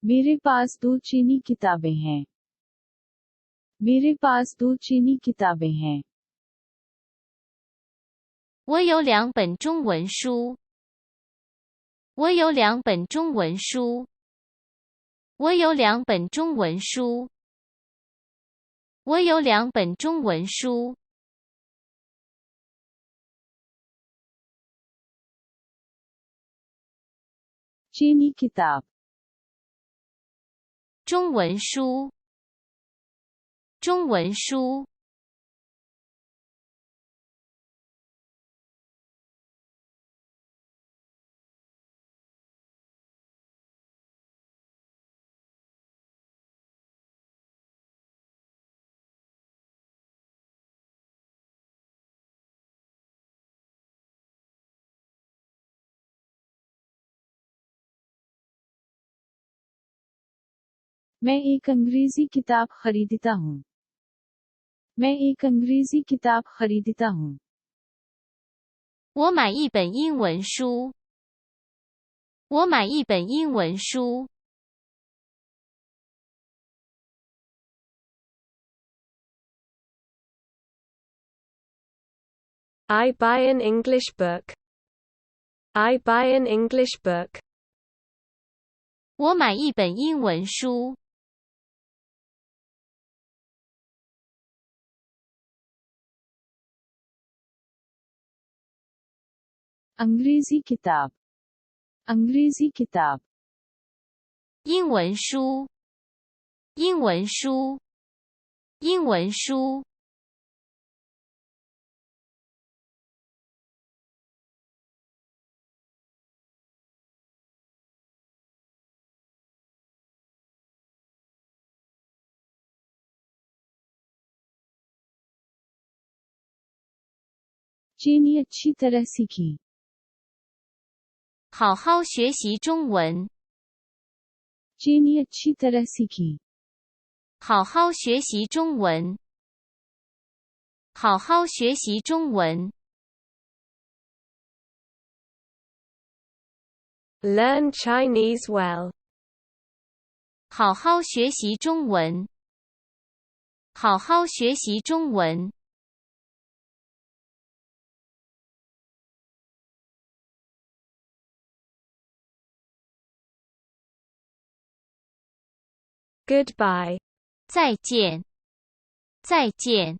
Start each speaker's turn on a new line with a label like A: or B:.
A: मेरे पास 2 चीनी किताबें हैं। मेरे पास 2 चीनी किताबें हैं।
B: 我有2本中文书。我有2本中文书。我有2本中文书。我有2本中文书。
A: चीनी किताब
B: 中文书。中文书。
A: मैं एक अंग्रेजी किताब खरीदता हूँ। मैं एक अंग्रेजी किताब खरीदता हूँ।
B: 我买一本英文书。我买一本英文书。
C: I buy an English book. I buy an English book.
B: 我买一本英文书。
A: अंग्रेजी किताब अंग्रेजी किताब
B: 英文书。英文书。英文书。
A: चीनी अच्छी तरह सीखी।
B: 好好学习中文。
A: चीनी अच्छी तरह सीखी।
B: 好好学习中文。好好学习中文。
C: Learn Chinese well.
B: 好好学习中文。好好学习中文。
C: Goodbye.
B: 再见。再见。